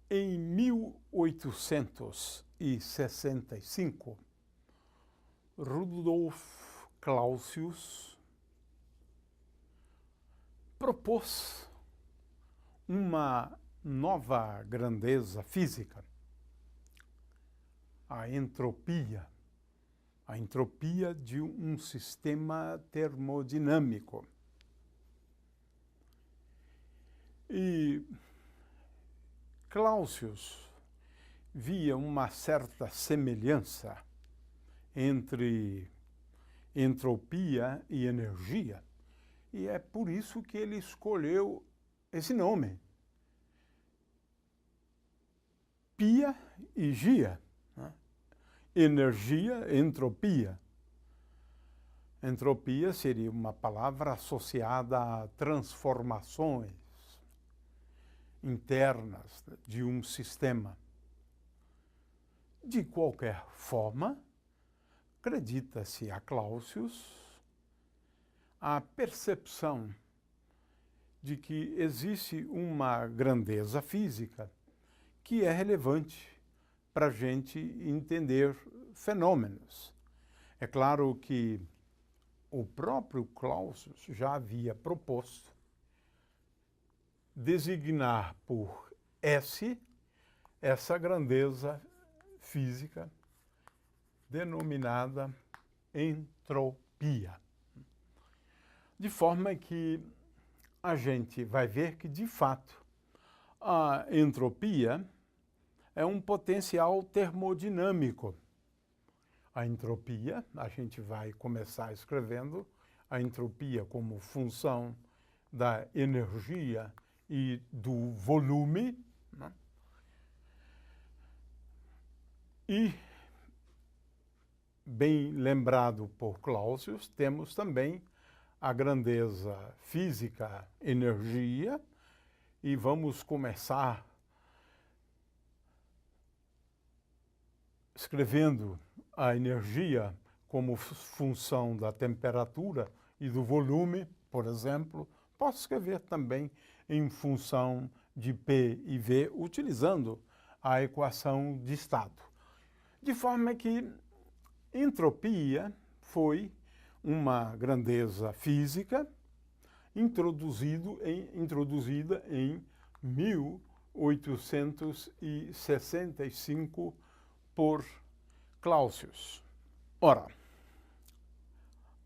Em 1865, Rudolf Clausius propôs uma nova grandeza física, a entropia de um sistema termodinâmico. E Clausius via uma certa semelhança entre entropia e energia, e é por isso que ele escolheu esse nome, pia e gia, né? Energia, entropia. Entropia seria uma palavra associada a transformações internas de um sistema. De qualquer forma, acredita-se a Clausius a percepção de que existe uma grandeza física que é relevante para a gente entender fenômenos. É claro que o próprio Clausius já havia proposto designar por S essa grandeza física denominada entropia. De forma que a gente vai ver que, de fato, a entropia é um potencial termodinâmico. A entropia, a gente vai começar escrevendo a entropia como função da energia e do volume, né? E, bem lembrado por Clausius, temos também a grandeza física, energia, e vamos começar escrevendo a energia como função da temperatura e do volume, por exemplo. Posso escrever também em função de P e V, utilizando a equação de estado. De forma que entropia foi uma grandeza física introduzida em 1865 por Clausius. Ora,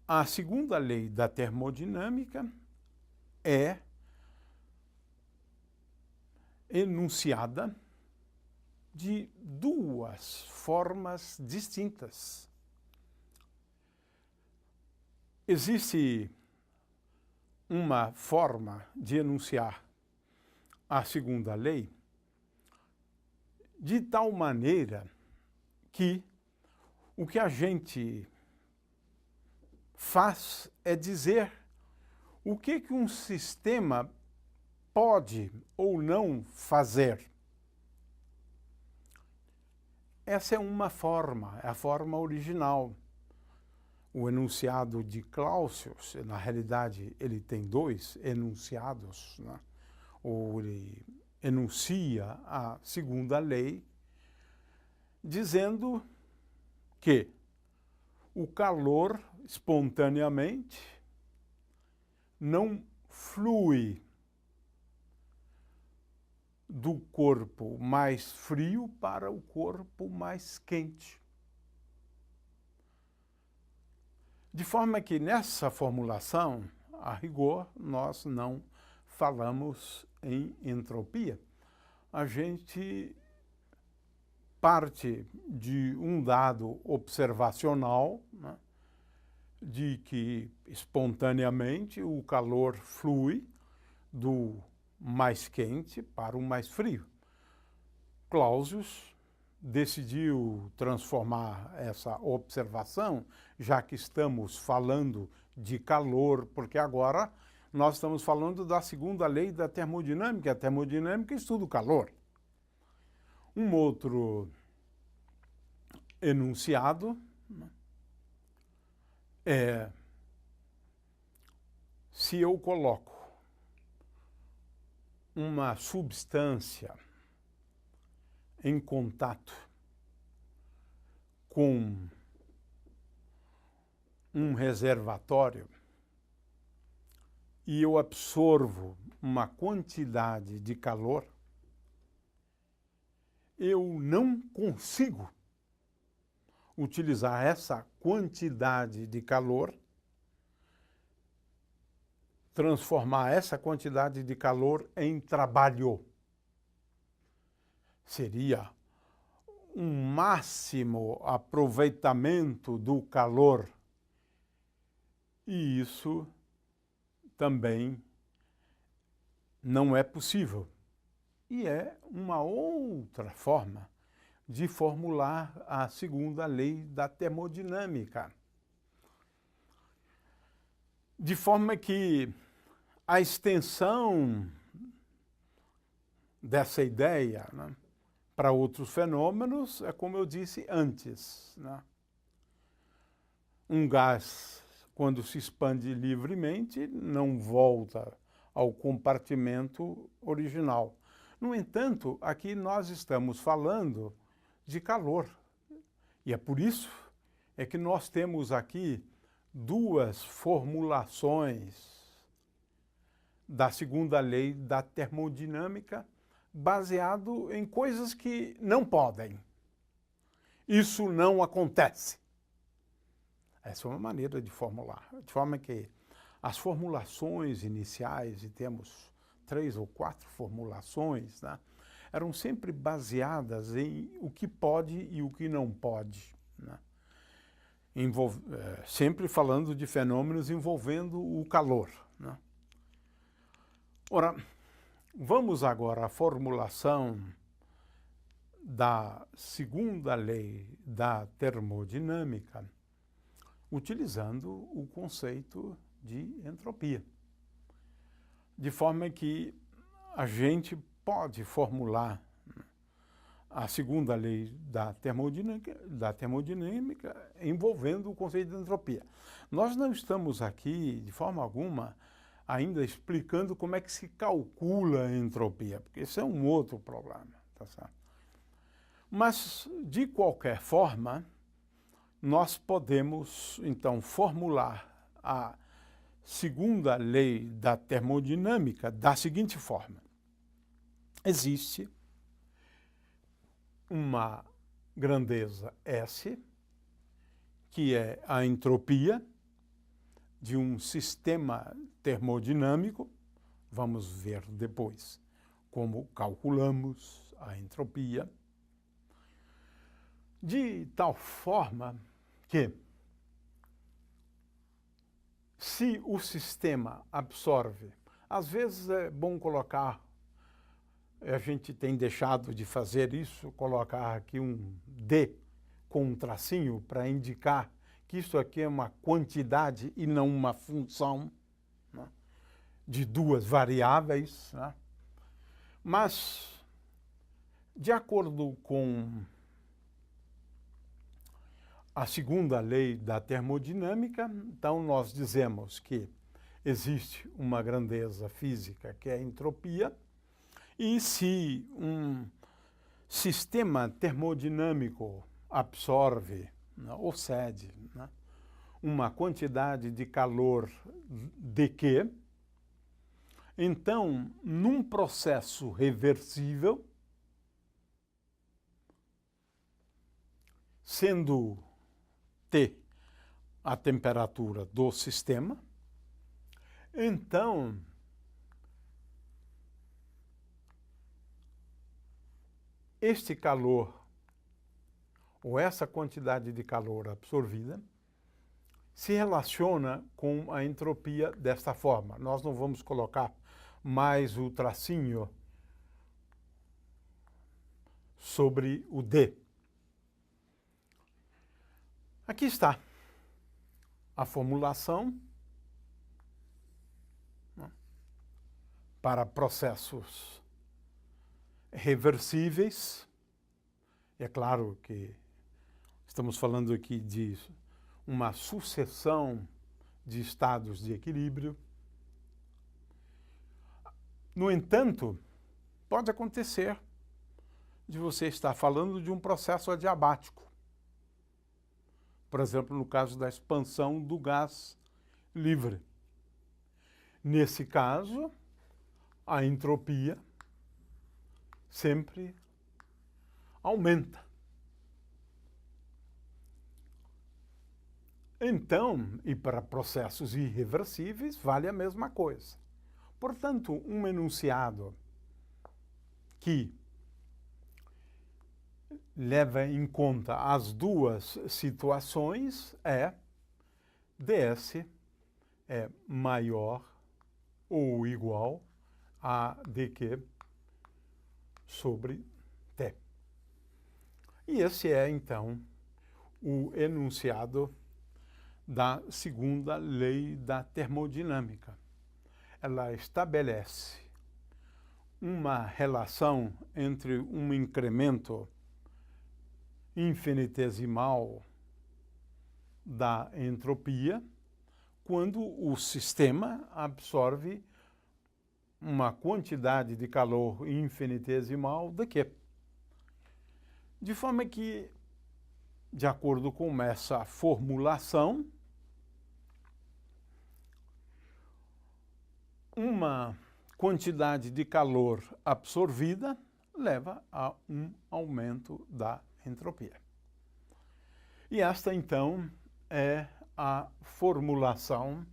a segunda lei da termodinâmica é enunciada de duas formas distintas. Existe uma forma de enunciar a segunda lei de tal maneira que o que a gente faz é dizer o que um sistema pode ou não fazer. Essa é uma forma, é a forma original. O enunciado de Clausius, na realidade, ele tem dois enunciados, né? Ou ele enuncia a segunda lei, dizendo que o calor espontaneamente não flui do corpo mais frio para o corpo mais quente. De forma que nessa formulação, a rigor, nós não falamos em entropia. A gente parte de um dado observacional, né, de que espontaneamente o calor flui do mais quente para o mais frio. Clausius decidiu transformar essa observação, já que estamos falando de calor, porque agora nós estamos falando da segunda lei da termodinâmica. A termodinâmica estuda o calor. Um outro enunciado é: se eu coloco uma substância em contato com um reservatório e eu absorvo uma quantidade de calor, eu não consigo utilizar essa quantidade de calor, transformar essa quantidade de calor em trabalho. Seria um máximo aproveitamento do calor. E isso também não é possível. E é uma outra forma de formular a segunda lei da termodinâmica. De forma que a extensão dessa ideia, né, para outros fenômenos é como eu disse antes, né? Um gás, quando se expande livremente, não volta ao compartimento original. No entanto, aqui nós estamos falando de calor. E é por isso que nós temos aqui duas formulações da segunda lei da termodinâmica baseado em coisas que não podem. Isso não acontece. Essa é uma maneira de formular. De forma que as formulações iniciais, e temos 3 ou 4 formulações, né, eram sempre baseadas em o que pode e o que não pode, né? Sempre falando de fenômenos envolvendo o calor, né? Ora, vamos agora à formulação da segunda lei da termodinâmica, utilizando o conceito de entropia. De forma que a gente pode formular a segunda lei da termodinâmica envolvendo o conceito de entropia. Nós não estamos aqui, de forma alguma, ainda explicando como é que se calcula a entropia, porque esse é um outro problema, tá certo? Mas, de qualquer forma, nós podemos, então, formular a segunda lei da termodinâmica da seguinte forma. Existe uma grandeza S, que é a entropia de um sistema termodinâmico. Vamos ver depois como calculamos a entropia. De tal forma que, se o sistema absorve, às vezes é bom colocar, a gente tem deixado de fazer isso, colocar aqui um D com um tracinho para indicar que isso aqui é uma quantidade e não uma função, né, de duas variáveis, né? Mas, de acordo com a segunda lei da termodinâmica, então nós dizemos que existe uma grandeza física que é a entropia, e se um sistema termodinâmico absorve, né, ou cede, né, uma quantidade de calor de Q, então, num processo reversível, sendo T a temperatura do sistema, então este calor, ou essa quantidade de calor absorvida, se relaciona com a entropia desta forma. Nós não vamos colocar mais o tracinho sobre o D. Aqui está a formulação, né, para processos reversíveis. É claro que estamos falando aqui de uma sucessão de estados de equilíbrio. No entanto, pode acontecer de você estar falando de um processo adiabático. Por exemplo, no caso da expansão do gás livre. Nesse caso, a entropia sempre aumenta. Então, e para processos irreversíveis, vale a mesma coisa. Portanto, um enunciado que leva em conta as duas situações é ds é maior ou igual a dq sobre t. E esse é, então, o enunciado da segunda lei da termodinâmica. Ela estabelece uma relação entre um incremento infinitesimal da entropia quando o sistema absorve uma quantidade de calor infinitesimal de Q. De forma que, de acordo com essa formulação, uma quantidade de calor absorvida leva a um aumento da entropia. E esta, então, é a formulação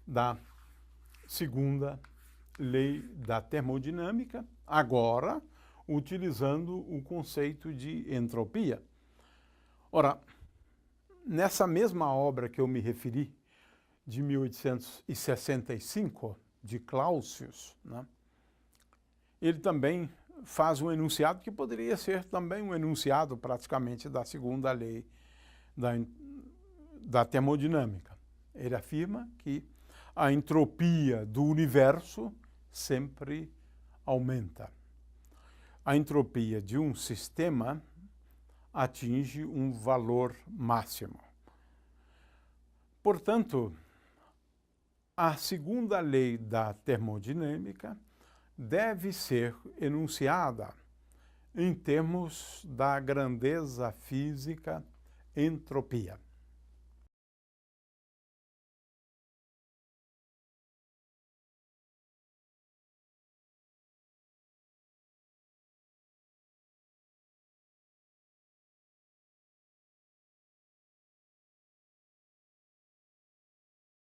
da segunda lei da termodinâmica, agora utilizando o conceito de entropia. Ora, nessa mesma obra que eu me referi, de 1865, de Clausius, né, ele também faz um enunciado que poderia ser também um enunciado praticamente da segunda lei da termodinâmica. Ele afirma que a entropia do universo sempre aumenta. A entropia de um sistema atinge um valor máximo. Portanto, a segunda lei da termodinâmica deve ser enunciada em termos da grandeza física entropia.